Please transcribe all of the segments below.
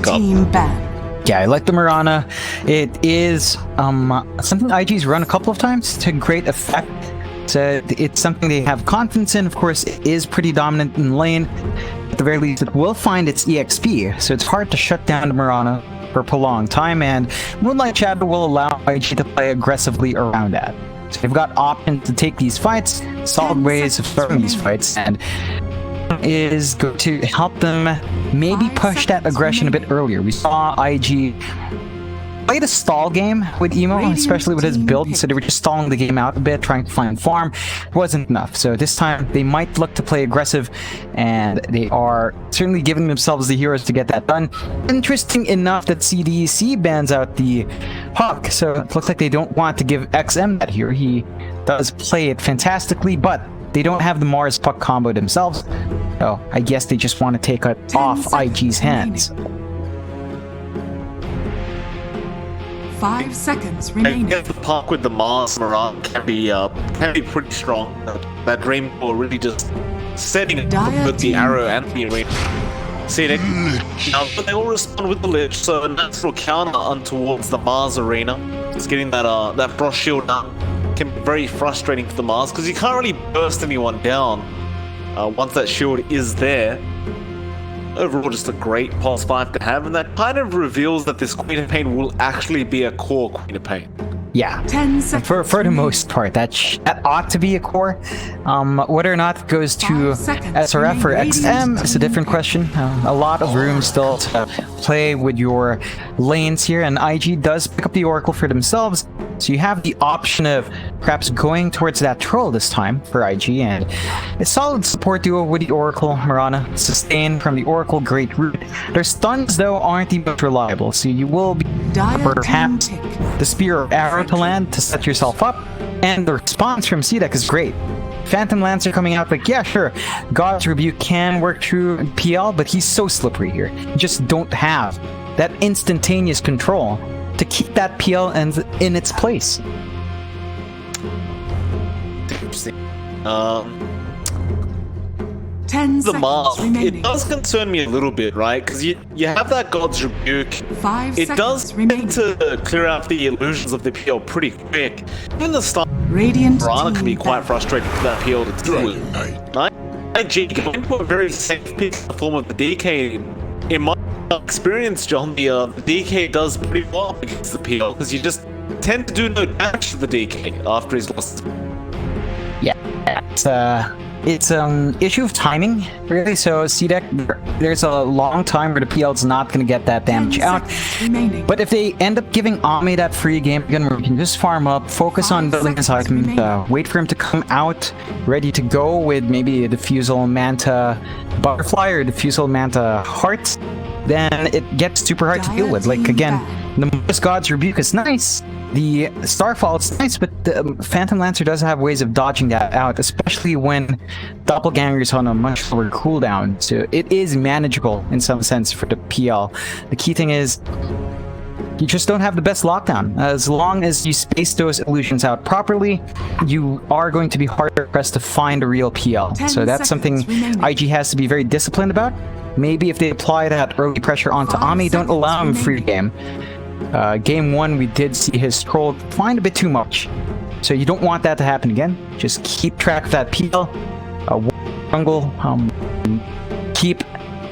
Team ban. Yeah, I like the Mirana. It is something IG's run a couple of times to great effect. So it's something they have confidence in. Of course, it is pretty dominant in lane. At the very least, it will find its EXP, so it's hard to shut down the Mirana for a prolonged time, and Moonlight Shadow will allow IG to play aggressively around that. So they've got options to take these fights, solid ways of starting these fights, and is going to help them maybe push that aggression a bit earlier. We saw IG played a stall game with Emo, especially with his build, so they were just stalling the game out a bit, trying to find farm. It wasn't enough, so this time they might look to play aggressive, and they are certainly giving themselves the heroes to get that done. Interesting enough that CDEC bans out the Hawk, so it looks like they don't want to give XM that hero. He does play it fantastically, but they don't have the Mars Puck combo themselves, so I guess they just want to take it off IG's hands. 5 seconds remaining. I guess the Puck with the Mars Mirage can be pretty strong. That Rainbow really just setting it with the arrow and the arena. CDEC. Now, but they all respond with the Lich, so a natural counter on towards the Mars arena. Just getting that Frost Shield up can be very frustrating for the Mars, because you can't really burst anyone down once that shield is there. Overall, just a great pulse 5 to have, and that kind of reveals that this Queen of Pain will actually be a core Queen of Pain. Yeah, 10 seconds for the most part, that ought to be a core. Whether or not it goes to SRF or XM is a different question. A lot of room still to play with your lanes here, and IG does pick up the Oracle for themselves, so you have the option of perhaps going towards that Troll this time for IG, and a solid support duo with the Oracle. Mirana, sustain from the Oracle, great root. Their stuns, though, aren't the most reliable, so you will be perhaps the Spear or Arrow to land to set yourself up, and the response from CDEC is great. Phantom Lancer coming out like, yeah, sure, God's Rebuke can work through PL, but he's so slippery here. You just don't have that instantaneous control to keep that PL in its place. Interesting. 10 the Mars, remaining. it does concern me a little bit, right? Because you have that God's Rebuke. 5 it does remaining. tend to clear out the illusions of the PL pretty quick. Even the start, Radiant Mirana can be team quite back. frustrating for that PL to deal with. IG going for a very safe pick in the form of the DK. In my experience, John, the DK does pretty well against the PL, because you just tend to do no damage to the DK after he's lost. Yeah, it's an issue of timing, really. So CDEC, there's a long time where the PL's not going to get that damage out. But if they end up giving Ami that free game again, where we can just farm up, focus on building his item, wait for him to come out ready to go with maybe a Diffusal Manta Butterfly or Diffusal Manta Heart, then it gets super hard to deal with. Like, again, the Mars God's Rebuke is nice, the Starfall is nice, but the Phantom Lancer does have ways of dodging that out, especially when Doppelganger's on a much lower cooldown, so it is manageable in some sense for the PL. The key thing is, you just don't have the best lockdown. As long as you space those illusions out properly, you are going to be harder pressed to find a real PL. So that's something IG has to be very disciplined about. Maybe if they apply that early pressure onto Ami, don't allow him free game. Game 1, we did see his troll find a bit too much. So you don't want that to happen again. Just keep track of that PL. Jungle, keep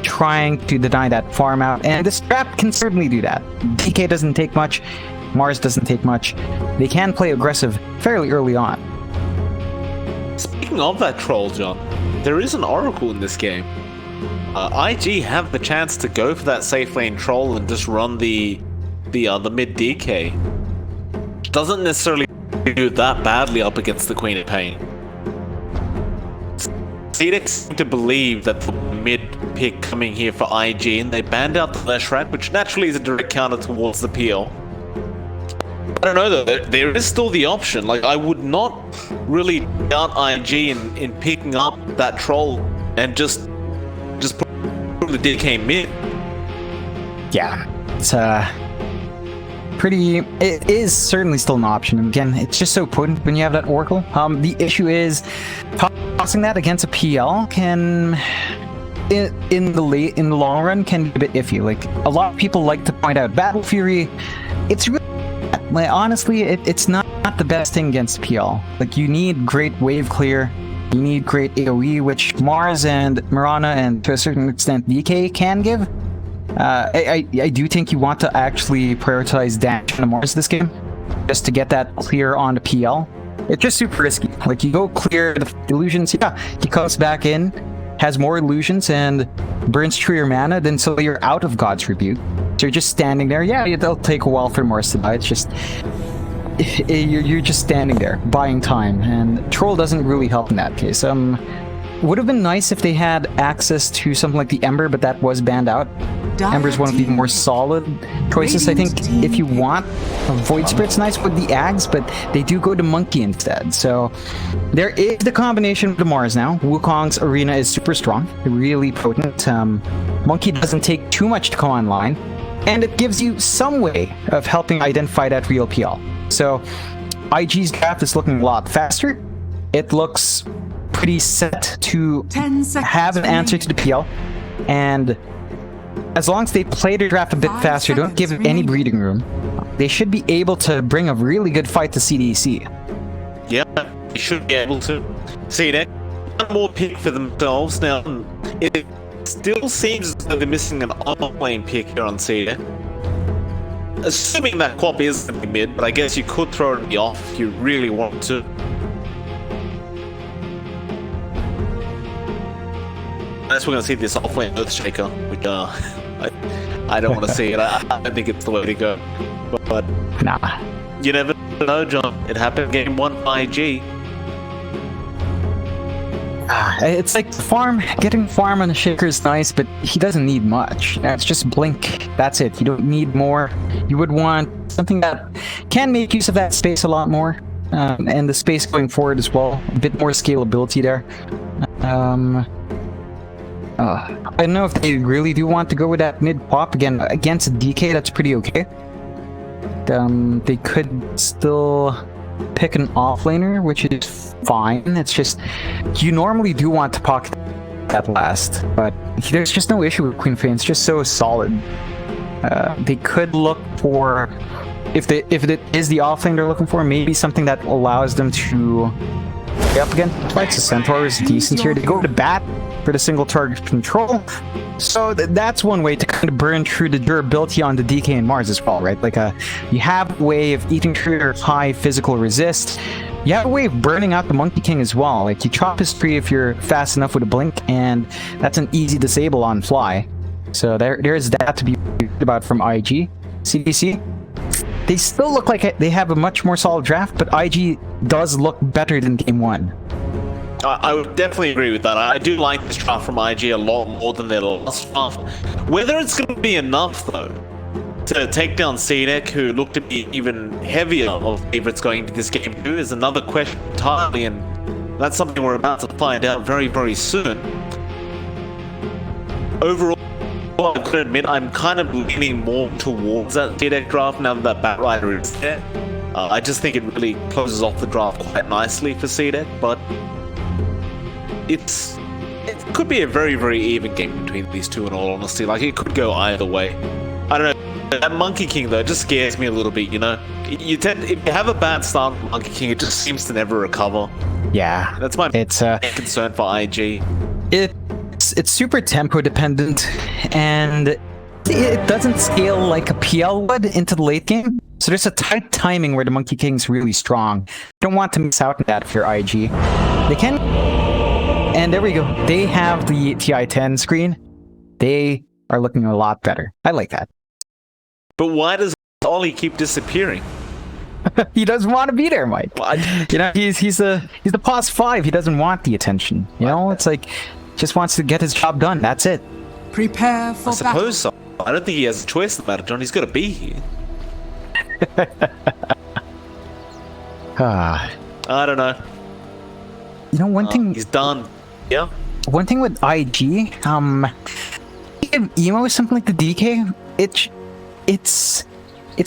trying to deny that farm out. And the Strap can certainly do that. DK doesn't take much. Mars doesn't take much. They can play aggressive fairly early on. Speaking of that troll, John, there is an Oracle in this game. IG have the chance to go for that safe lane troll and just run the mid DK. Doesn't necessarily do that badly up against the Queen of Pain. CDEC seem to believe that the mid pick coming here for IG, and they banned out the Leshrat, which naturally is a direct counter towards the PL. I don't know though, there is still the option. Like, I would not really doubt IG in picking up that troll and just put the DK mid. Yeah, it's it is certainly still an option. Again, it's just so potent when you have that Oracle. The issue is tossing that against a PL in the long run can be a bit iffy. Like a lot of people like to point out, Battle Fury, it's really like, honestly, it's not the best thing against PL. Like you need great wave clear, you need great AOE, which Mars and Mirana and to a certain extent DK can give. I do think you want to actually prioritize damage on the Mars this game, just to get that clear on the PL. It's just super risky. Like you go clear the illusions, yeah, he comes back in, has more illusions and burns through your mana, then so you're out of God's Rebuke. So you're just standing there. Yeah, it'll take a while for Mars to die. It's just you're just standing there buying time, and Troll doesn't really help in that case. Would have been nice if they had access to something like the Ember, but that was banned out. Ember is one of the more solid choices. I think if you want Void Spirit's nice with the Ags, but they do go to Monkey instead. So there is the combination of the Mars now. Wukong's Arena is super strong, really potent. Monkey doesn't take too much to come online, and it gives you some way of helping identify that real PL. So IG's draft is looking a lot faster. It looks pretty set to have an answer to the PL, and as long as they play their draft a bit faster, don't give it any breathing room, they should be able to bring a really good fight to CDEC. Yeah, they should be able to. CDEC, one more pick for themselves. Now, it still seems as though they're missing an on-lane pick here on CDEC. Assuming that Quap is in the mid, but I guess you could throw it off if you really want to. Unless we're going to see this off-lane Earthshaker, which I don't want to see it. I don't think it's the way to go. But nah, you never know, John. It happened game 1 IG. It's like getting farm on the Shaker is nice, but he doesn't need much. It's just blink. That's it. You don't need more. You would want something that can make use of that space a lot more, and the space going forward as well. A bit more scalability there. I don't know if they really do want to go with that mid pop again against a DK. That's pretty okay. They could still pick an offlaner, which is fine. It's just you normally do want to pocket that last, but there's just no issue with Queen Faye. It's just so solid. They could look for if it is the offlane they're looking for, maybe something that allows them to up again. Fights the Centaur is decent here. They go to bat for the single target control, so that's one way to kind of burn through the durability on the DK and Mars as well, right? Like you have a way of eating through their high physical resist. You have a way of burning out the Monkey King as well. Like you chop his tree if you're fast enough with a blink, and that's an easy disable on fly. So there's that to be about from IG. CDC, they still look like they have a much more solid draft, but IG does look better than game 1. I would definitely agree with that. I do like this draft from IG a lot more than their last draft. Whether it's going to be enough, though, to take down CDEC, who look to be even heavier of favorites going into this game too, is another question entirely, and that's something we're about to find out very, very soon. Overall, I could admit I'm kind of leaning more towards that CDEC draft now that Batrider is there. I just think it really closes off the draft quite nicely for CDEC, but it could be a very, very even game between these two in all honesty. Like, it could go either way. I don't know. That Monkey King, though, just scares me a little bit, you know? If you have a bad start with Monkey King, it just seems to never recover. Yeah. That's my concern for IG. It's super tempo dependent, and it doesn't scale like a PL would into the late game. So there's a tight timing where the Monkey King's really strong. You don't want to miss out on that if you're IG. They can... And there we go. They have the TI-10 screen. They are looking a lot better. I like that. But why does Ollie keep disappearing? He doesn't want to be there, Mike. You know, he's the pos 5. He doesn't want the attention. You know, it's like just wants to get his job done. That's it. Prepare for I suppose so. I don't think he has a choice in the matter, John. He's got to be here. I don't know. You know, one thing... He's done. Yeah. One thing with IG, if emo is something like the DK, it's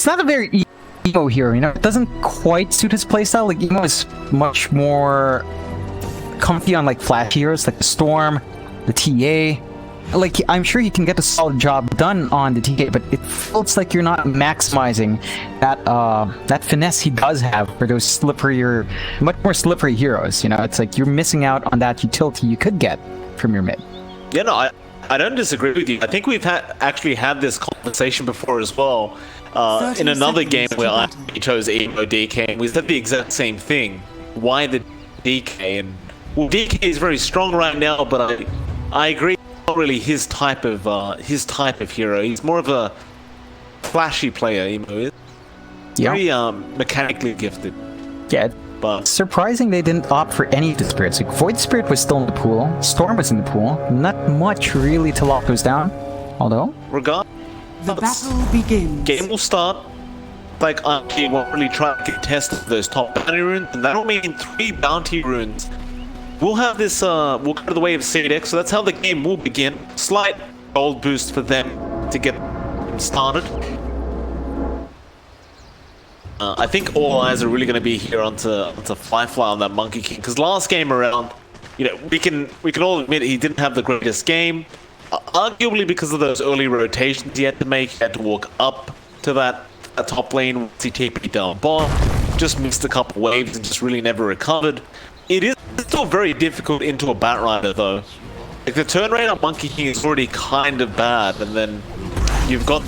not a very emo hero, you know? It doesn't quite suit his playstyle. Like, emo is much more comfy on, like, flash heroes, like the Storm, the TA. like, I'm sure he can get a solid job done on the TK, but it feels like you're not maximizing that finesse he does have for those slipperier, much more slippery heroes. You know, it's like you're missing out on that utility you could get from your mid. Yeah, no, I don't disagree with you. I think we've actually had this conversation before as well. In another game where I chose Emo DK, and we said the exact same thing. Why the DK? And well, DK is very strong right now, but I agree. Not really his type of hero. He's more of a flashy player. Emo is very mechanically gifted. Yeah. But surprising they didn't opt for any of the spirits. Like Void Spirit was still in the pool, Storm was in the pool. Not much really to lock those down. Although, regardless, the battle begins. Game will start. Like I won't really try to contest those top bounty runes, and that'll mean 3 bounty runes. We'll have this. We'll go to the way of CDEC, so that's how the game will begin. Slight gold boost for them to get them started. I think all eyes are really going to be here onto Firefly on that Monkey King, because last game around, you know, we can all admit he didn't have the greatest game, arguably because of those early rotations he had to make. He had to walk up to that top lane once he TP'd down bot, just missed a couple waves and just really never recovered. It is still very difficult into a Batrider though. Like the turn rate on Monkey King is already kind of bad, and then you've got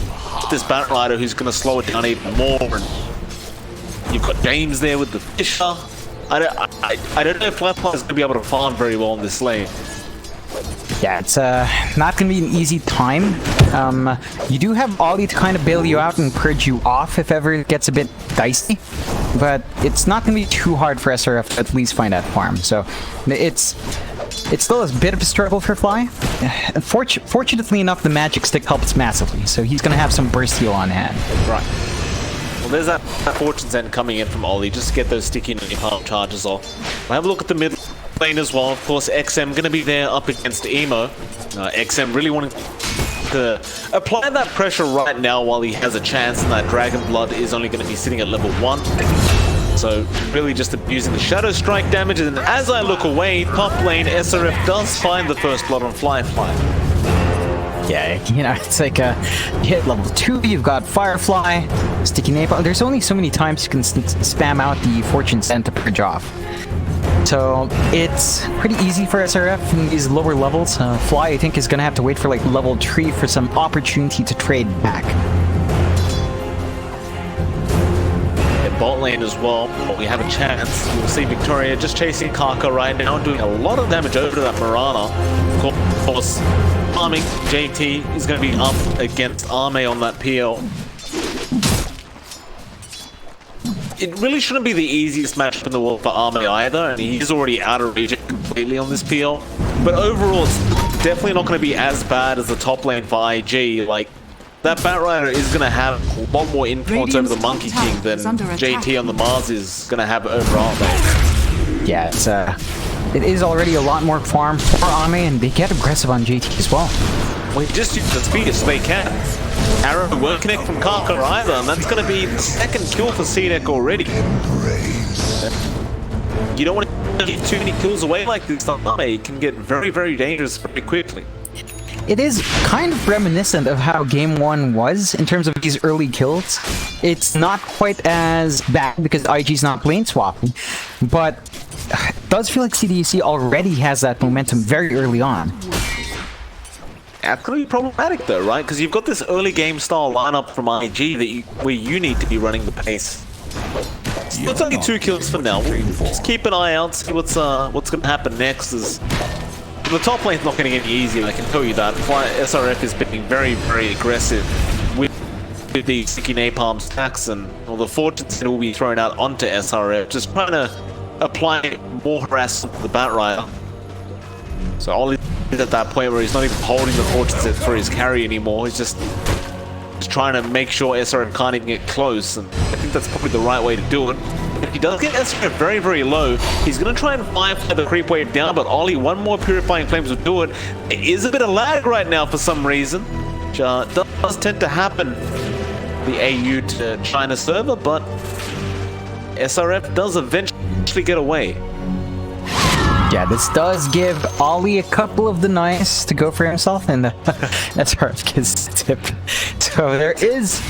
this Batrider who's going to slow it down even more. And you've got James there with the Fisher. I don't know if Firefly is going to be able to farm very well in this lane. yeah, it's not going to be an easy time. You do have Ollie to kind of bail you out and purge you off if ever it gets a bit dicey. But it's not going to be too hard for SRF to at least find that farm. So it's still a bit of a struggle for Fly. Fortunately enough, the magic stick helps massively. So he's going to have some burst heal on hand. Right. Well, there's that Fortune's End coming in from Ollie just to get those sticky palm charges off. We'll have a look at the mid lane as well. Of course, XM going to be there up against Emo. XM really wanting to apply that pressure right now while he has a chance, and that Dragon Blood is only going to be sitting at level 1. So really just abusing the Shadow Strike damage, and as I look away, top lane SRF does find the first blood on Firefly. Yeah, you know, it's like you hit level 2, you've got Firefly, Sticky Napalm. There's only so many times you can spam out the Fortune's End to purge off. So it's pretty easy for SRF in these lower levels. Fly, I think, is going to have to wait for like level 3 for some opportunity to trade back. Bot lane as well, but we have a chance. We'll see Victoria just chasing Kaka right now, doing a lot of damage over to that Mirana. Of course, farming JT is going to be up against Arme on that PL. It really shouldn't be the easiest matchup in the world for Arme either, and he's already out of region completely on this PL. But overall, it's definitely not going to be as bad as the top lane for IG. Like, that Batrider is going to have a lot more influence over the Monkey King than JT on the Mars is going to have over Arme. Yeah, it is already a lot more farm for Arme, and they get aggressive on JT as well. Well, just use the speed as they can. Arrow won't connect from Kaka either, and that's going to be the second kill for CDEC already. You don't want to get too many kills away like this. Arme, it can get very, very dangerous very quickly. It is kind of reminiscent of how Game 1 was in terms of these early kills. It's not quite as bad because IG's not lane swapping, but it does feel like CDEC already has that momentum very early on. That's going to be problematic though, right? Because you've got this early game style lineup from IG where you need to be running the pace. So it's only 2 kills for now. We'll just keep an eye out, see what's going to happen next. The top lane's not getting any easier, I can tell you that. SRF is being very, very aggressive with the sticky napalm stacks, and the Fortune's End will be thrown out onto SRF, just trying to apply more harassment to the Batrider. So Ollie is at that point where he's not even holding the Fortune's End for his carry anymore. He's just trying to make sure SRF can't even get close, and I think that's probably the right way to do it. If he does get SRF very, very low, he's going to try and Firefly the creep wave down, but Ollie, one more Purifying Flames will do it. It is a bit of lag right now for some reason, which does tend to happen the AU to China server, but SRF does eventually get away. Yeah, this does give Ollie a couple of denies to go for himself, and that's his tip. So there is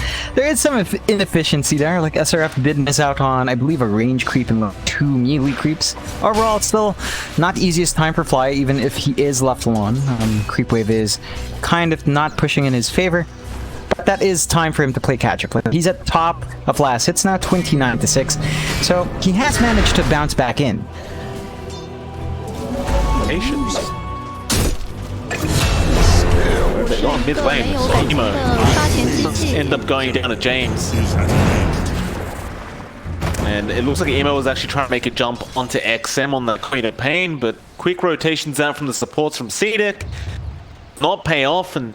some inefficiency there. Like SRF did miss out on, I believe, a range creep and 2 melee creeps. Overall, it's still not the easiest time for Fly, even if he is left alone. Creep wave is kind of not pushing in his favor. But that is time for him to play catch-up. Like, he's at top of last hits now, 29-6. So he has managed to bounce back in. Patience. They go on mid lane. Emo end up going down to James. And it looks like Emo was actually trying to make a jump onto XM on the Queen of Pain, but quick rotations out from the supports from CDEC not pay off, and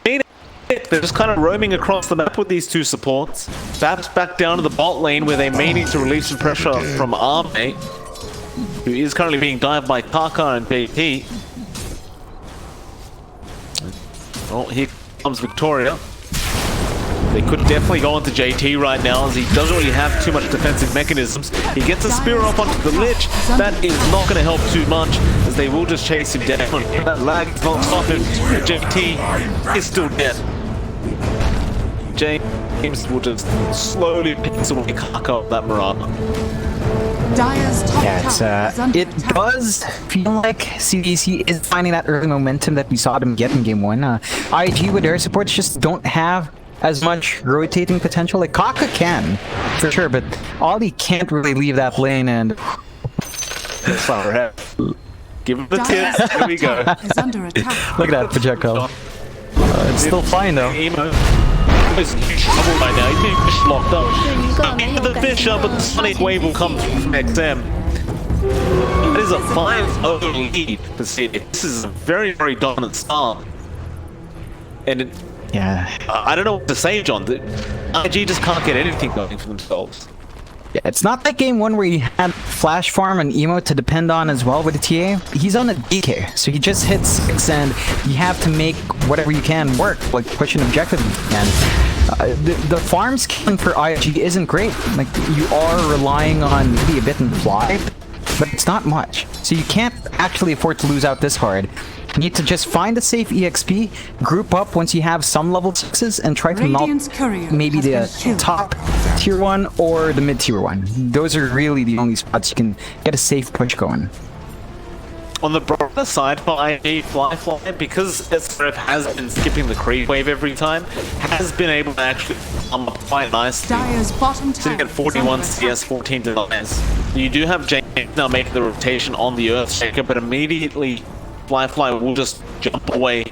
they're just kind of roaming across the map with these two supports. Perhaps back down to the bot lane where they may need to relieve some pressure from Armate, who is currently being dived by Kaka and JT. Oh, here comes Victoria. They could definitely go onto JT right now, as he doesn't really have too much defensive mechanisms. He gets a spear off onto the Lich. That is not going to help too much, as they will just chase him down. That lag is not stopping. JT is still dead. James will just slowly pencil away Kaka of that Mirage. It does feel like CDEC is finding that early momentum that we saw them get in game 1. IG with their supports just don't have as much rotating potential. Like Kaka can, for sure, but Ollie can't really leave that lane, and give him the tip. Here we go. Look at that projectile. It's still fine though. Emo is in huge trouble right now. He's being fish locked up. Into the fish up, but the Sonic Wave will come from XM. It is a 5-0 lead for CDEC. This is a very, very dominant start. And I don't know what to say, John. The IG just can't get anything going for themselves. Yeah, it's not like game 1 where you had Flash Farm and Emo to depend on as well with the TA. He's on a DK, so he just hits 6 and you have to make whatever you can work, like push an objective. And the farm scaling for IG isn't great. Like, you are relying on maybe a bit in Fly, but it's not much. So you can't actually afford to lose out this hard. You need to just find a safe EXP, group up once you have some level 6s, and try to melt maybe the top tier 1 or the mid tier 1. Those are really the only spots you can get a safe push going. On the broader side for IG Fly, because SRF has been skipping the creep wave every time, has been able to actually come up quite nicely. Sitting at 41 CS, 14 denies. You do have James now making the rotation on the Earthshaker, but immediately Fly will just jump away.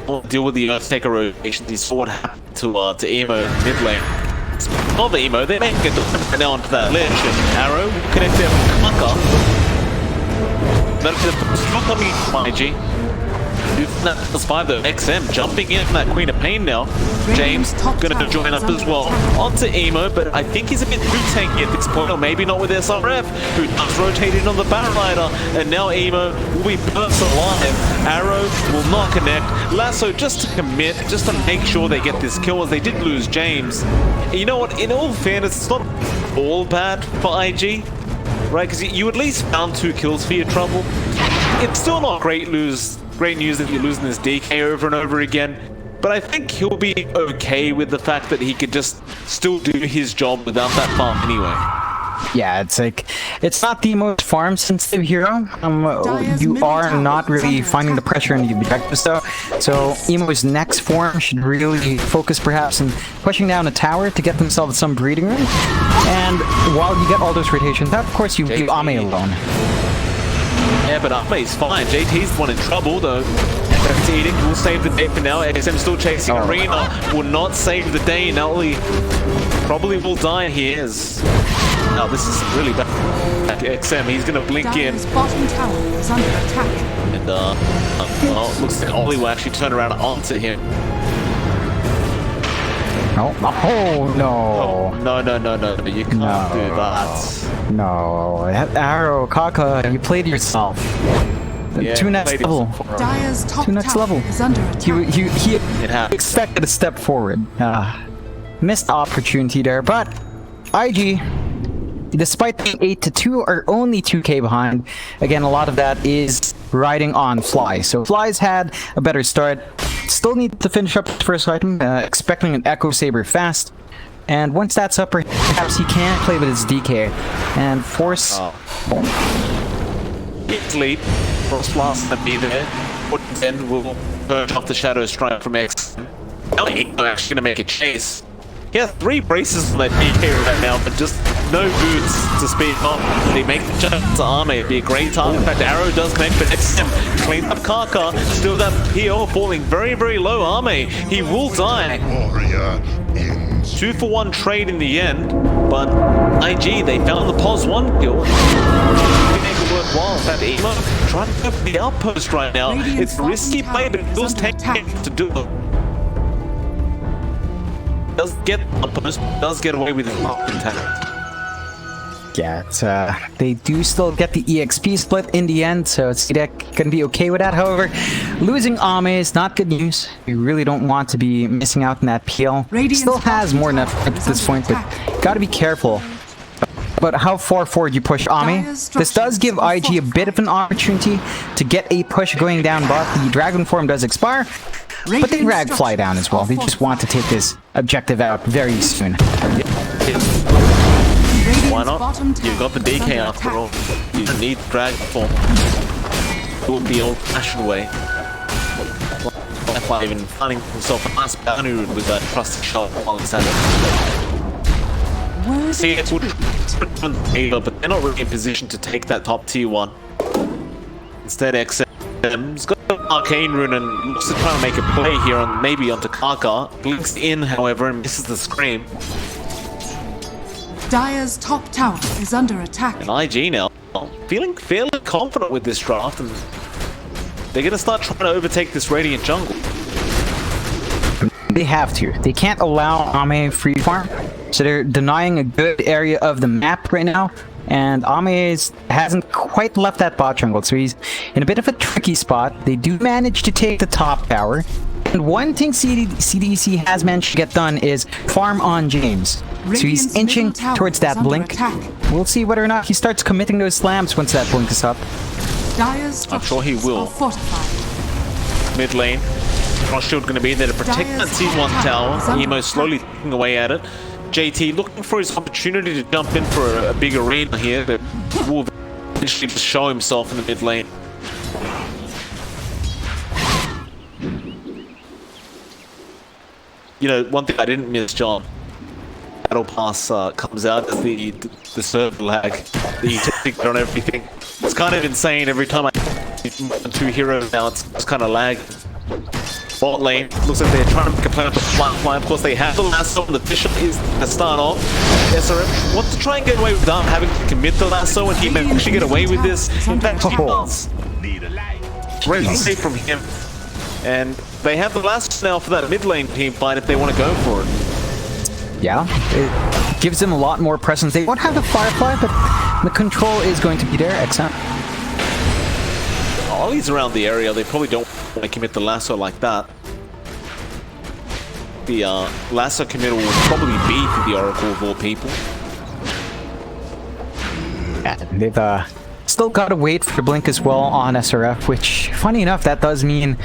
We'll deal with the Earthshaker rotations. He saw what happened to Emo mid lane. Of Emo, they make it now onto that Lich, and Arrow connect there with Kaka. That's not coming from IG. That plus 5 though. XM jumping in from that Queen of Pain now. James gonna join up as well. Onto Emo, but I think he's a bit too tanky at this point, or maybe not with SRF, who does rotate in on the Battle Rider, and now Emo will be burst alive. Arrow will not connect. Lasso just to commit, just to make sure they get this kill, as they did lose James. And you know what, in all fairness, it's not all bad for IG, right? Because you at least found 2 kills for your trouble. It's still not great news that you're losing this DK over and over again, but I think he'll be okay with the fact that he could just still do his job without that farm anyway. Yeah, it's like, it's not the most farm sensitive hero. You are not really finding the pressure in the objectives though. So Emo's next form should really focus perhaps on pushing down a tower to get themselves some breathing room. And while you get all those rotations, of course you leave Ame alone. Yeah, but Amate's fine. JT's the one in trouble though. Edict will save the day for now. XM still chasing Arena. Will not save the day. Now he probably will die here. Now this is really bad. XM, he's gonna blink in. And well, looks like Ollie will actually turn around onto him. Oh no! Oh, no! You can't do that. No, that Arrow, Kaka, you played yourself. Yeah, to next level. To next level. He expected a step forward. Missed opportunity there, but IG despite being 8-2, are only 2k behind. Again, a lot of that is riding on Fly. So Fly's had a better start. Still need to finish up the first item, expecting an Echo Saber fast. And once that's up, perhaps he can play with his DK and force... It's late. Frost Blast to be there. Put then will purge off the Shadow Strike from X. Now he's actually going to make a chase. He has 3 braces on that DK right now, but just no boots to speed up. They make the jump to Arme. It'd be a great target. In fact, Arrow does connect, but XM cleans up Kaka. Still that PO falling very, very low. Arme, he will die. 2-for-1 trade in the end, but IG, they found the pos 1 kill. Make it worthwhile. In fact, Emo trying to go for the outpost right now. It's a risky play, but it does take to do it. Does get outpost, does get away with his market talent. Yeah, they do still get the EXP split in the end, so CDEC can be okay with that. However, losing Ame is not good news. We really don't want to be missing out on that PL. Still has more than enough at this point, but gotta be careful. But how far forward you push Ame? This does give IG a bit of an opportunity to get a push going down bot. The Dragon form does expire, but they drag Fly down as well. They just want to take this objective out very soon. Why not? You've got the DK after all. You don't need Dragon form. It would be old-fashioned way. Fly even finding himself a nice bounty with that trusted shot while he's at it. See, it would but they're not really in position to take that top tier 1. Instead, XM's got an Arcane Rune and looks to try to make a play here on maybe onto Kaka. Blinks in, however, and misses the Scream. Dire's top tower is under attack. And IG now feeling fairly confident with this draft, and they're gonna start trying to overtake this Radiant jungle. They have to. They can't allow Ame free farm, so they're denying a good area of the map right now. And Ame hasn't quite left that bot jungle, so he's in a bit of a tricky spot. They do manage to take the top tower. And one thing CDEC has managed to get done is farm on James. So he's inching towards that blink. We'll see whether or not he starts committing those slams once that blink is up. I'm sure he will. Mid lane. Frost Shield going to be there to protect that T1 tower. Emo slowly taking away at it. JT looking for his opportunity to jump in for a big arena here, but will eventually just show himself in the mid lane. You know, one thing I didn't miss, John. Battle Pass comes out as the server lag. The technique on everything. It's kind of insane every time I two heroes now. It's kind of lag. Bot lane looks like they're trying to make a plan for Fly. Of course, they have the lasso, and the Bishop is to start off. SRF wants to try and get away with Dom having to commit the lasso, and he may actually get away with this. In fact, he does. Great save from him. And they have the lasso now for that mid lane team fight if they want to go for it. Yeah, it gives them a lot more presence. They won't have the Firefly, but the control is going to be there. Excellent. Ollie's around the area. They probably don't want to commit the lasso like that. The lasso committal will probably be for the Oracle of all people. Yeah, they've still got to wait for the blink as well on SRF, which, funny enough, that does mean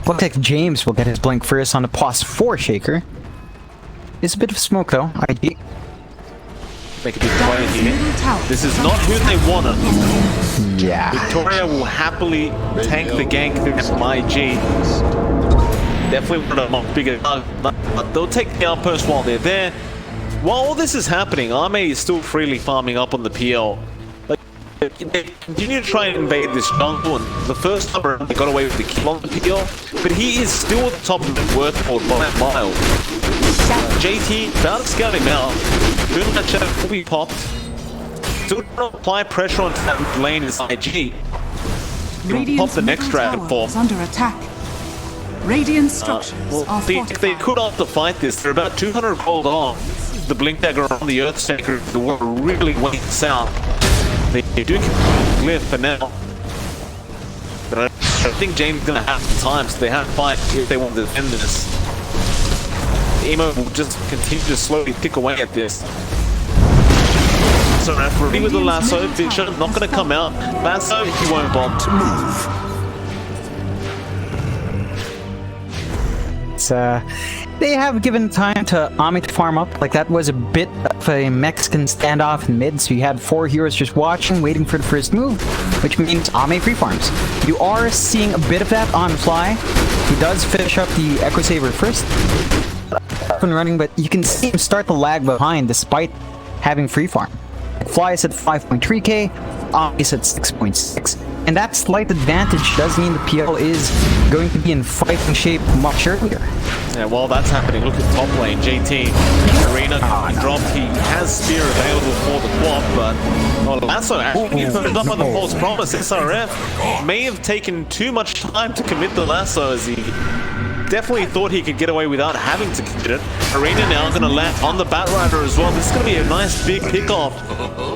looks like James will get his blink first on the POS 4 Shaker. It's a bit of smoke though. IG. Make a big play here. This is not who they wanted. Yeah. Victoria will happily tank the gank from IG. Definitely one of them bigger, but they'll take the outpost while they're there. While all this is happening, Ame is still freely farming up on the PL. They continue to try and invade this jungle, and the first time around they got away with the kill on the PL, but he is still at the top of the worth board by a mile. JT found scouting out. Doing that shadow will be popped. Still trying to apply pressure onto that lane is IG. He'll pop the next dragon form. Under attack. Radiant structures are they could also fight this. They're about 200 gold on. The blink dagger on the Earthshaker, the war really went south. They do clear for now. But I think James is going to have some time, so they have to fight if they want to defend this. Emo will just continue to slowly pick away at this. SRF ready with the lasso. Fisher not going to come out. Lasso, he won't bomb to move. They have given time to Ami to farm up. Like, that was a bit of a Mexican standoff in mid, so you had 4 heroes just watching, waiting for the first move, which means Ami free farms. You are seeing a bit of that on Fly. He does finish up the Echo Saber first, up and running, but you can see him start the lag behind despite having free farm. Fly is at 5.3k, Ami is at 6.6. And that slight advantage does mean the PL is going to be in fighting shape much earlier. Yeah, while that's happening, look at top lane. JT, Arena dropped. He has Spear available for the quad, but Lasso actually turned up on the false promise. SRF may have taken too much time to commit the Lasso, as he definitely thought he could get away without having to commit it. Arena now going to land on the Batrider as well. This is going to be a nice big pickoff.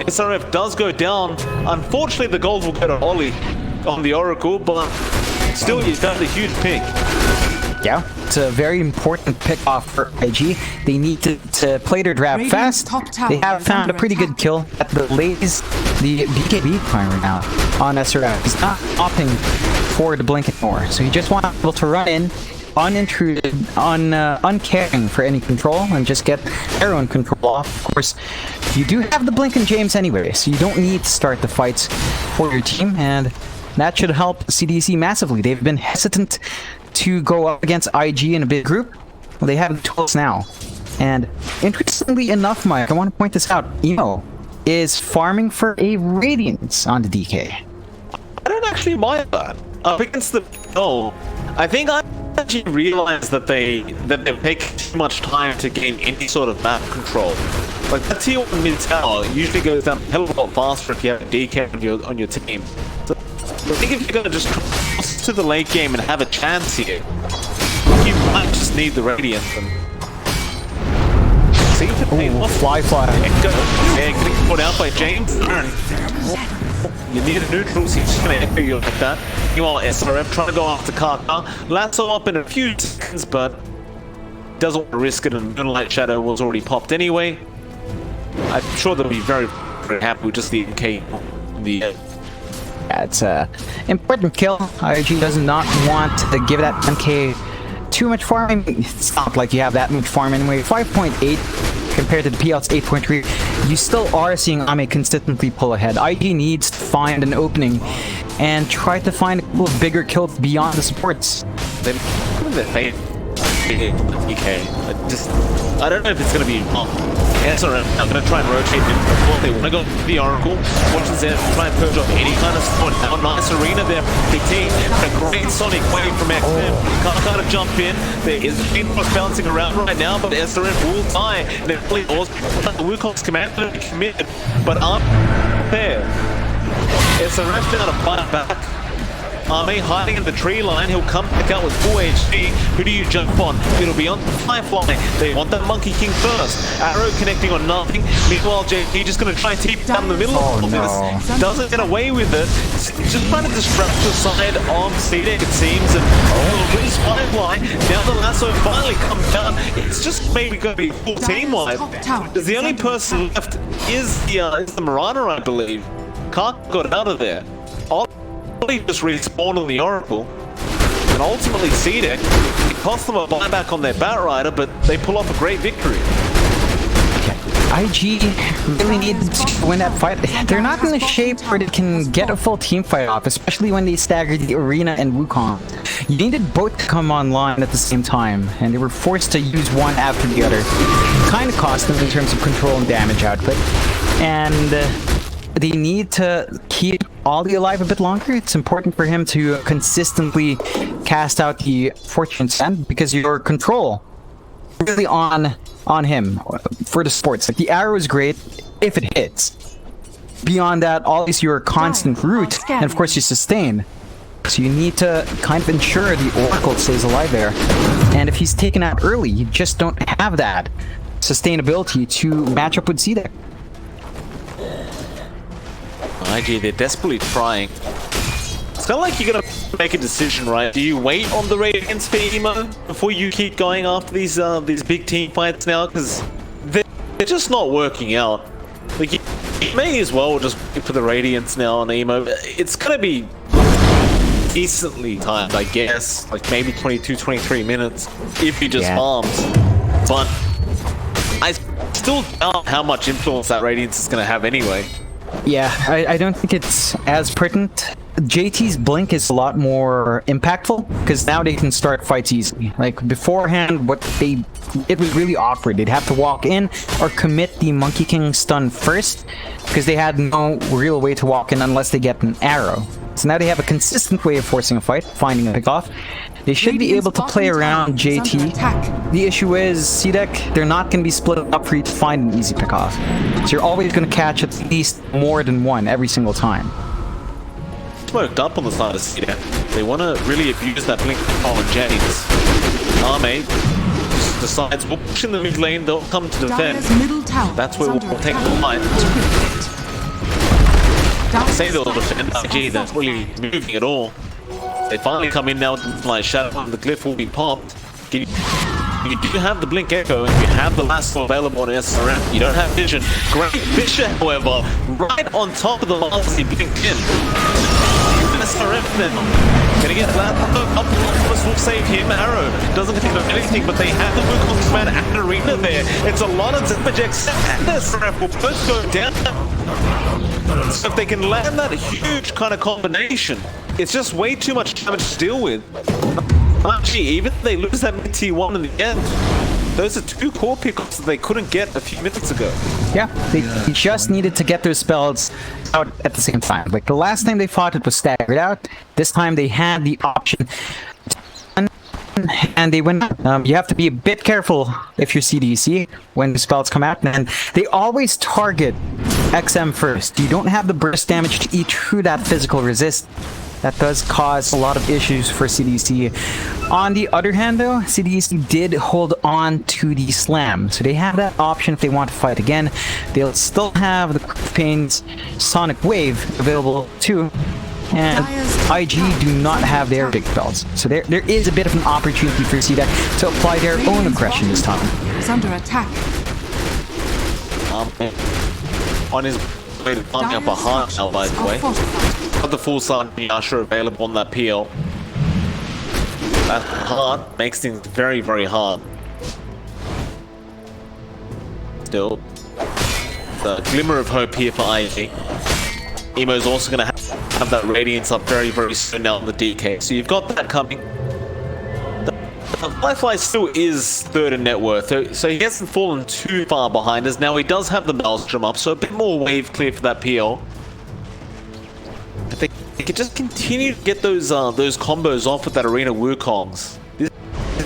SRF does go down. Unfortunately, the gold will go to Ollie on the Oracle, but still, you've got a huge pick. Yeah, it's a very important pick off for IG. They need to play their draft fast. They have found a pretty good kill at the lays the BKB climber now on SRF. He's not opting for the blink anymore, so he just wants to be able to run in unintruded, uncaring for any control, and just get their own control off. Of course, you do have the blink in James anyway, so you don't need to start the fights for your team, and that should help CDEC massively. They've been hesitant to go up against IG in a big group. Well, they have the tools now. And interestingly enough, Mike, I want to point this out. Emo is farming for a Radiance on the DK. I don't actually mind that. Up against the... Oh, I think I actually realized that they've taken too much time to gain any sort of map control. Like, that tier 1 mid-tower usually goes down a hell of a lot faster if you have a DK on your team. So I think if you're going to just cross to the late game and have a chance here, you might just need the Radiant. See if it fly. Yeah, getting put out by James. You need a neutral, so he's just going to echo you like that. Meanwhile, SRF trying to go after Kaka. Lasso up in a few seconds, but doesn't want to risk it, and Moonlight Shadow was already popped anyway. I'm sure they'll be very, very happy with just the MK in the end. Yeah, it's an important kill. IG does not want to give that MK too much farming. It's not like you have that much farm anyway. 5.8 compared to the PL's 8.3. You still are seeing Ame consistently pull ahead. IG needs to find an opening and try to find a couple of bigger kills beyond the supports. They're I don't know if it's going to be SRM. I'm going to try and rotate in. Well, they want to go for the Oracle. Watches there to try and purge off any kind of support. Now, nice arena there. Big team. A great Sonic wave from XM. Can't kind of jump in. There is a Phoenix bouncing around right now, but SRM will die. And then play also the Wukong's command to be committed, but aren't there. SRM now to fight back. Ame hiding in the tree line. He'll come back out with full HP. Who do you jump on? It'll be on the Firefly. They want that Monkey King first. Arrow connecting on nothing. Meanwhile, JP just going to try and keep down the middle of this. Doesn't get away with it. Just trying to disrupt the side of CDEC, it seems. And lose Firefly. Now the lasso finally comes down. It's just maybe going to be full team wide. Because the only person left is the Marauder, I believe. Kark got out of there. Just respawn on the Oracle, and ultimately CDEC, it cost them a buyback on their Batrider, but they pull off a great victory. IG really needs to win that fight. They're not in a shape where they can get a full team fight off, especially when they staggered the Arena and Wukong. You needed both to come online at the same time, and they were forced to use one after the other. Kind of cost them in terms of control and damage output, and they need to keep Ollie alive a bit longer. It's important for him to consistently cast out the Fortune Send, because your control really on him for the sports. Like, the arrow is great if it hits. Beyond that, Ollie's your constant route, and of course you sustain. So you need to kind of ensure the Oracle stays alive there. And if he's taken out early, you just don't have that sustainability to match up with CDEC. IG, they're desperately trying. It's kind of like you're gonna make a decision, right? Do you wait on the Radiance for Emo before you keep going after these big team fights now? Because they're just not working out. Like, you may as well just wait for the Radiance now on Emo. It's gonna be decently timed, I guess. Like maybe 22, 23 minutes if he just farms. But I still doubt how much influence that Radiance is gonna have anyway. Yeah, I don't think it's as pertinent. JT's Blink is a lot more impactful because now they can start fights easily. Like beforehand, it was really awkward. They'd have to walk in or commit the Monkey King stun first because they had no real way to walk in unless they get an arrow. So now they have a consistent way of forcing a fight, finding a pick-off. They should be able to play around JT. The issue is, CDEC, they're not going to be split up for you to find an easy pick-off. So you're always going to catch at least more than one every single time. Smoked up on the side of CDEC. They want to really abuse that Blink on James. Arme decides we'll push in the mid lane, they'll come to defend. That's where we'll take the fight. Say they'll defend RG, that's really moving at all. They finally come in now with my shadow and the glyph will be popped. You do have the Blink Echo and you have the lasso available on SRM. You don't have vision. Great Fisher, however, right on top of the last he blinked in. SRM now. Gonna get that up the will save him. Arrow doesn't think of anything, but they have the Wukong command and Arena there. It's a lot of damage except SRM will both go down. So if they can land that huge kind of combination, it's just way too much damage to deal with. Actually, even if they lose that mid T1 in the end, those are two core pickups that they couldn't get a few minutes ago. Yeah, they just needed to get their spells out at the same time. Like the last time they fought, it was staggered out. This time they had the option, and they went. You have to be a bit careful if you're CDEC when the spells come out, and they always target XM first. You don't have the burst damage to eat through that physical resist. That does cause a lot of issues for CDEC. On the other hand though, CDEC did hold on to the slam. So they have that option if they want to fight again. They'll still have the Pain's Sonic Wave available too. And IG do not have their big spells. So there is a bit of an opportunity for CDEC to apply their own aggression this time. Is under attack. On his way to farming up a heart now, by the way. Got the full Sun Yasha available on that PL. That heart makes things very, very hard. Still, the glimmer of hope here for IG. Emo's also going to have that Radiance up very, very soon now on the DK. So you've got that coming. The Firefly still is third in net worth, so he hasn't fallen too far behind us. Now he does have the Maelstrom up, so a bit more wave clear for that PL. If they could just continue to get those combos off with that Arena Wukongs, this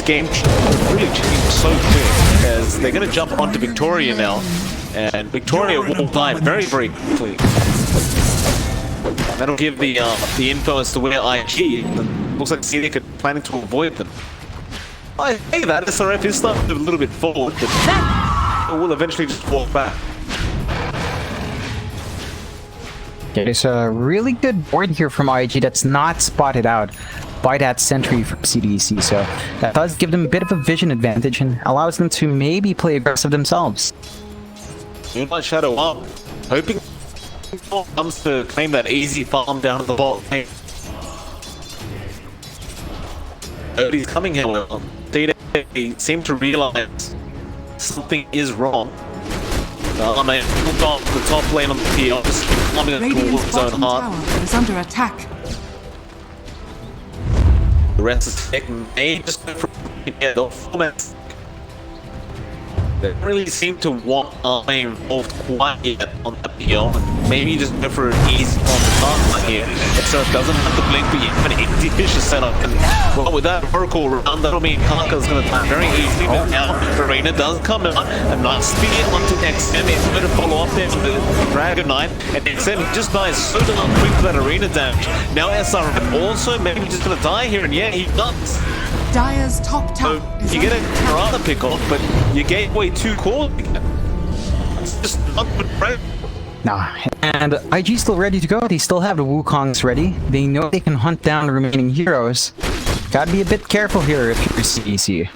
game really changed so quick, as they're going to jump onto Victoria now, and Victoria will die very, very quickly. And that'll give the info as to where IG, looks like CDEC are planning to avoid them. I say that SRF is starting to move a little bit forward, but it will eventually just walk back. There's a really good board here from IG that's not spotted out by that sentry from CDEC, so that does give them a bit of a vision advantage and allows them to maybe play aggressive themselves. Moonlight Shadow up, hoping comes to claim that easy farm down at the bottom. He's coming here. They seem to realize something is wrong. I mean, got the top lane on the PL, just coming towards his own heart. Is under attack. The rest of the deck may just go for the formats. They don't really seem to want Arme involved quite yet on the PL. Maybe just go for an easy on the start here. So it doesn't have the blink, but you have an easy Fisher setup. And well, with that Oracle round, that'll mean Karka's going to die very easily. But now Arena does come out. A nice spear onto XM. It's going to follow up there with the Dragon Knight. And XM just dies so damn quick for that Arena damage. Now SRM also maybe just going to die here. And yeah, he does. Dire's top tower. So you get a Karana pick off, but you gave away 2 cores again. It's just not good, right? Nah, and IG still ready to go. They still have the Wukongs ready. They know they can hunt down the remaining heroes. Gotta be a bit careful here if you're CDEC.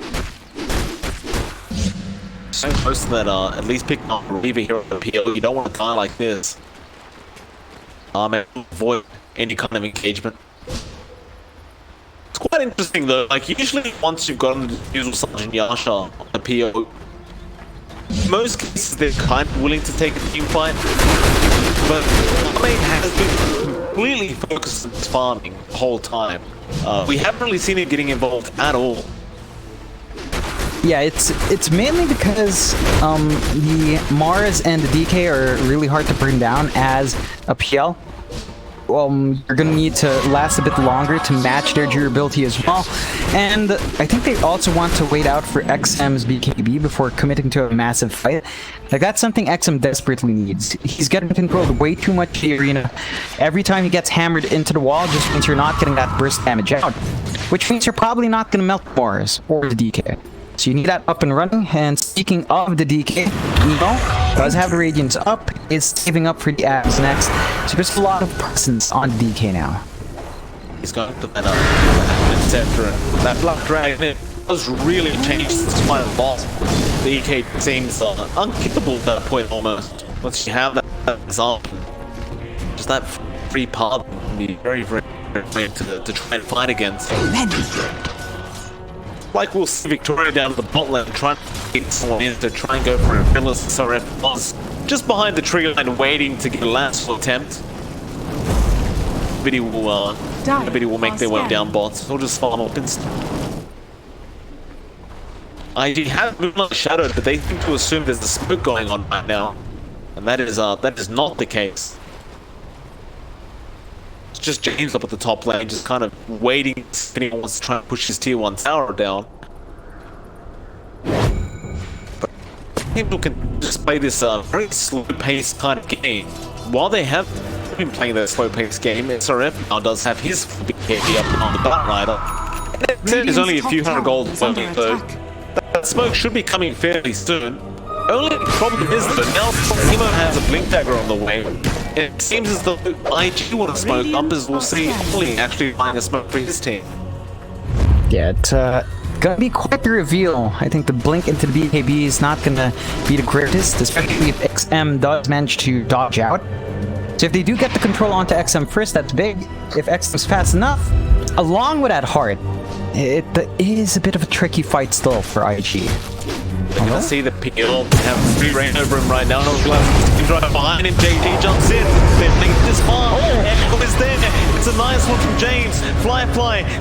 So close to that, at least picking up a Reaver here at the PO. You don't want to die like this. And avoid any kind of engagement. It's quite interesting though, like usually once you've gotten the usual Sergeant Yasha on the PO, in most cases they're kind of willing to take a team fight, but Arme has been completely focused on farming the whole time. We haven't really seen him getting involved at all. Yeah, it's mainly because the Mars and the DK are really hard to bring down as a PL. You're gonna need to last a bit longer to match their durability as well. And I think they also want to wait out for XM's BKB before committing to a massive fight. Like, that's something XM desperately needs. He's getting controlled way too much in the arena. Every time he gets hammered into the wall just means you're not getting that burst damage out. Which means you're probably not gonna melt Mars or the DK. So you need that up and running. And speaking of the DK, Evo does have the Radiance up, is saving up for the abs next. So there's a lot of presence on the DK now. He's going to that etc. That Black Dragon, it does really change this final boss. The EK seems unkickable at that point almost. Once you have that example, just that free path can be very, very to try and fight against. Like we'll see Victoria down at the bot lane trying to get someone in to try and go for a Phyllis SRF boss just behind the trigger line waiting to get a last attempt. Nobody will make their way down bots. They'll just farm up instant. IG have been shadowed, but they seem to assume there's a smoke going on right now, and that is not the case. It's just James up at the top lane, just kind of waiting if anyone wants to try and push his tier 1 tower down. But people can just play this very slow-paced kind of game. While they have been playing that slow-paced game, SRF now does have his BKB up on the Bat Rider. There's only a few hundred gold left, so that smoke should be coming fairly soon. Only problem is that now Emo has a Blink Dagger on the way. It seems as though IG want to smoke up, as we'll see Ollie actually buying a smoke for his team. Yeah, it's gonna be quite the reveal. I think the blink into the BKB is not gonna be the greatest, especially if XM does manage to dodge out. So if they do get the control onto XM first, that's big. If XM's fast enough, along with that heart, it is a bit of a tricky fight still for IG. They're gonna see the PL have free reign over him right now. He's right behind him. JT jumps in. They're linked this far. Echo is there. It's a nice one from James. Fly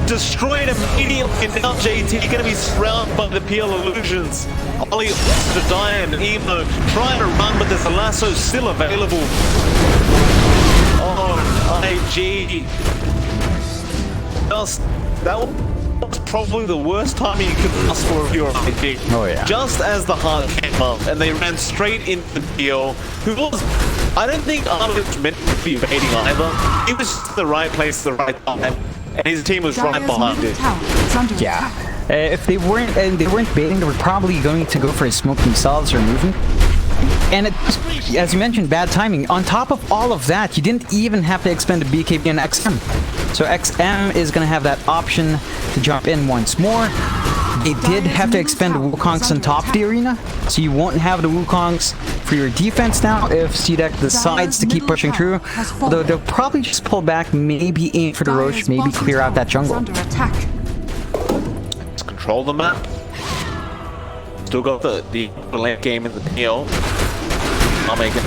destroyed immediately. And now JT gonna be surrounded by the PL illusions. Ollie wants to die, and Emo trying to run, but there's a lasso still available. Oh, IG. Just that one. That's probably the worst timing you could ask for if you're IG. Oh yeah. Just as the heart came up, and they ran straight into the PO, who was, I don't think Arnold was meant to be evading either. He was just in the right place at the right time, and his team was right behind it. Yeah. If they weren't baiting, they were probably going to go for a smoke themselves or moving. And it, as you mentioned, bad timing. On top of all of that, you didn't even have to expend a BKB and XM. So XM is going to have that option to jump in once more. They did have to expend the Wukongs on top of the arena, so you won't have the Wukongs for your defense now if CDEC decides to keep pushing through. Although they'll probably just pull back, maybe aim for the Roche, maybe clear out that jungle. Let's control the map. Still got the late game in the PL. I'm making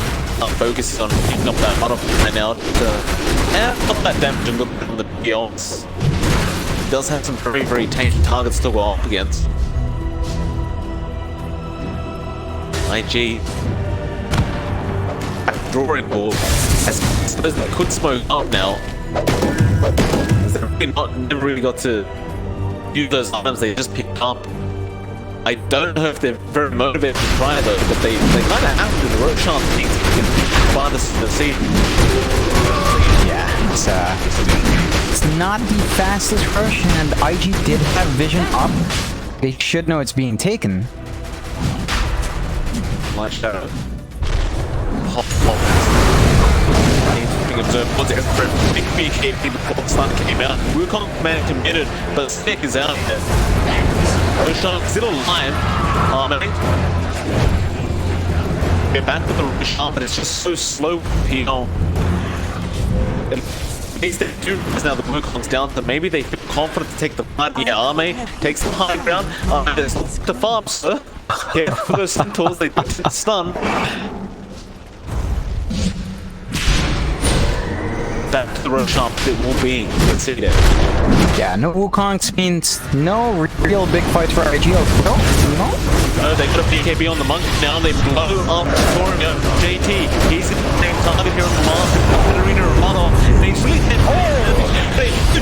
focusing on picking up that butterfly now to add up that damage and look at the PL. He does have some very, very tanky targets to go up against. IG drawing board. I suppose they could smoke up now. They've never really got to use those items they just picked up. I don't know if they're very motivated to try though, but they kind of have to. The Roshan thing can find us in the scene. Yeah, it's not the fastest rush, and IG did have vision up. They should know it's being taken. Light shadow. Hop. Observe what's extra. Big BKB before the sun came out. Wukong man committed, but Stick is out there. Roshan still alive. Get back with the Roshan, but it's just so slow here. At least they do now the Wukong's down, so maybe they feel confident to take the fight. Yeah, Arme takes the high ground. There's the farm, sir. Yeah, for those centaurs, they stun. Back to the Roshan, it will be considered. Yeah, no Wukong's means no real big fights for IG. No. They got a BKB on the monk now. They blow up Victoria. JT, he's in the same target here on the last arena of Mono. And he's really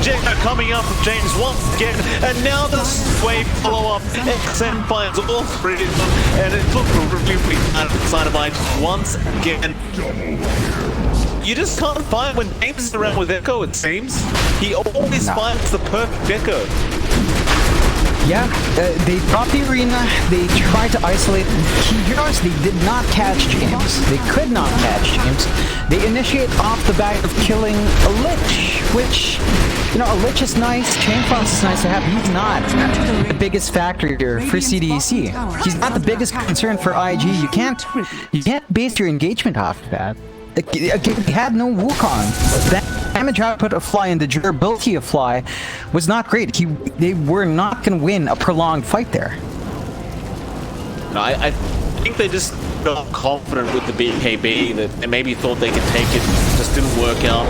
Jacob coming up from James once again. And now the Sway follow up. XM finds all three of them. And it looks really out of the side of IG once again. You just can't find when James is around with Echo, it seems. He always finds the perfect Echo. Yeah, they dropped the arena, they tried to isolate key heroes, they did not catch James. They could not catch James. They initiate off the back of killing a Lich, which, you know, a Lich is nice, Chain Frost is nice to have. He's not the biggest factor here for CDEC. He's not the biggest concern for IG. You can't base your engagement off of that. He had no Wukong. The damage output of Fly and the durability of Fly was not great. They were not going to win a prolonged fight there. No, I think they just got confident with the BKB that they maybe thought they could take it. Just didn't work out.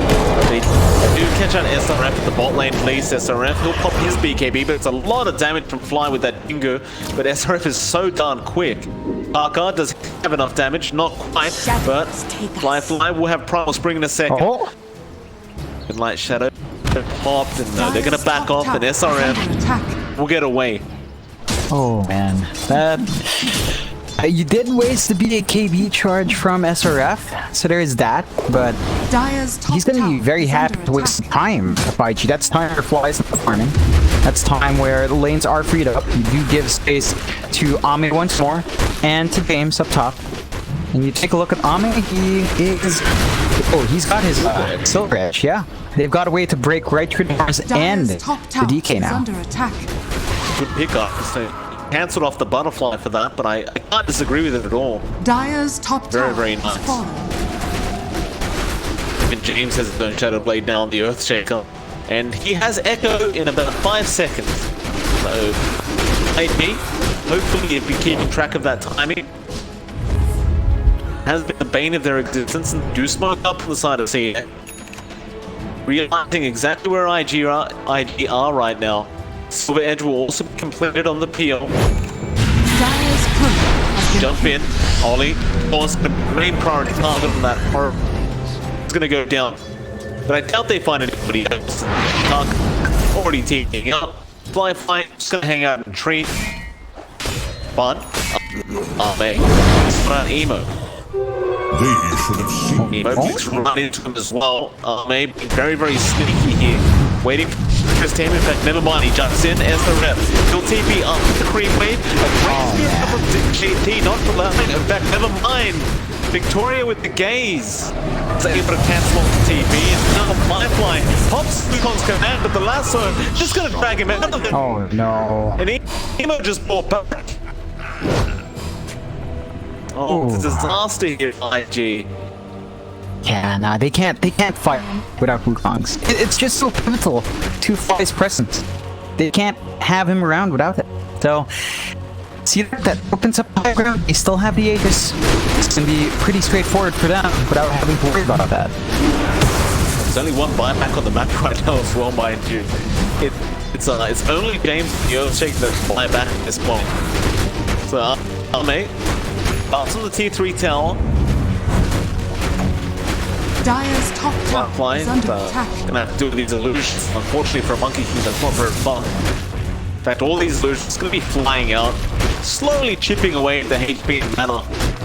They do catch out SRF at the bot lane, please. SRF, he'll pop his BKB, but it's a lot of damage from Fly with that Dingo. But SRF is so darn quick. Arcard does have enough damage, not quite, but Fly will have Primal Spring in a second. Oh. With Light Shadow popped, and they're gonna back off, and SRF will get away. Oh man, that you did waste the BKB charge from SRF, so there is that, but he's gonna be very happy to waste time to fight you. That's time for Flies not farming. That's time where the lanes are freed up. You do give space to Ame once more, and to James up top. And you take a look at Ame, he's got his Silver Edge, yeah. They've got a way to break right through the bars and the DK now. Good pickup. So cancelled off the butterfly for that, but I can't disagree with it at all. Dire's top tower very nice. And James has his own Shadow Blade now on the Earthshaker, and he has Echo in about 5 seconds. So, maybe, hopefully, if we keep track of that timing, has been the bane of their existence, and do smoke up on the side of CDEC. Realizing exactly where IG are right now. Silver Edge will also be completed on the PL. Jump in, Ollie, was the main priority target on that horror. It's gonna go down. But I doubt they find anybody else. Tark already taking out. Fly, just gonna hang out and treat. But, it's not Emo. They should have seen Emo keeps running into him as well. Maybe very, very sneaky here. Waiting for his team. In fact, never mind. He jumps in as the rep. He'll TP up the creep wave. A great spear from JT, not for laughing. In fact, never mind. Victoria with the gaze. Is able to cancel off the TP. And now Firefly pops Wukong's command, but the lasso just gonna drag him out of it. Oh no. And Emo just brought back. Oh, it's a disaster here, IG. Yeah, nah, they can't fight without Wukong's. It's just so pivotal to Fly's presence. They can't have him around without it. So, see that opens up high ground. They still have the Aegis. It's gonna be pretty straightforward for them without having to worry about that. There's only one buyback on the map right now as well, mind you. It's only James the Earthshake that fly back at this point. So, mate, starts on the T3 tower. Dire's top tower is under attack. Gonna have to do with these illusions. Unfortunately for a Monkey King, that's not very fun. In fact, all these illusions gonna be flying out, slowly chipping away at the HP and mana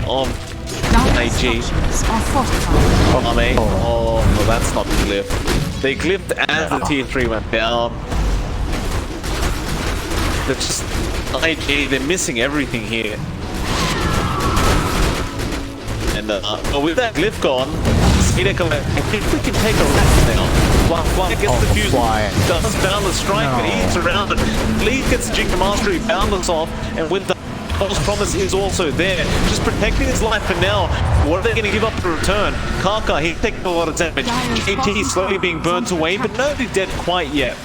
of AG. Oh, no, that's not the glyph. They glyphed as the T3 went down. They're just IG. They're missing everything here. And with that glyph gone, CDEC, I think we can take a rest now. Fly gets the fuse, Fly. does Boundless strike, but he's surrounded. Lee gets the Jinka Mastery, Boundless off, and with the false promise is also there, just protecting his life for now. What are they going to give up to return? Kaka, he's taking a lot of damage. AT slowly being burnt away, but nobody's dead quite yet.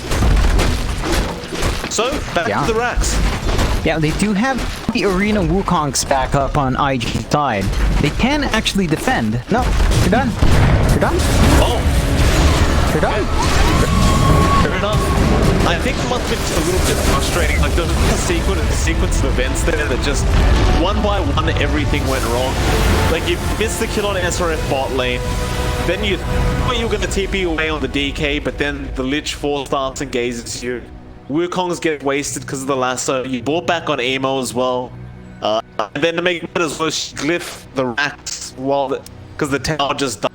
So, back to the racks. Yeah, they do have the Arena Wukongs back up on IG side. They can actually defend. No, you're done. You're done. Oh! You're done. Fair enough. I think it must have been just a little bit frustrating. Like, there was a sequence of events there that just, one by one, everything went wrong. Like, you missed the kill on SRF bot lane. Then you thought you were going to TP away on the DK, but then the Lich 4-stars and gazes you. Wukongs get wasted because of the lasso. You bought back on Emo as well. And then to make matters worse, she glyph the racks while because the tower just died.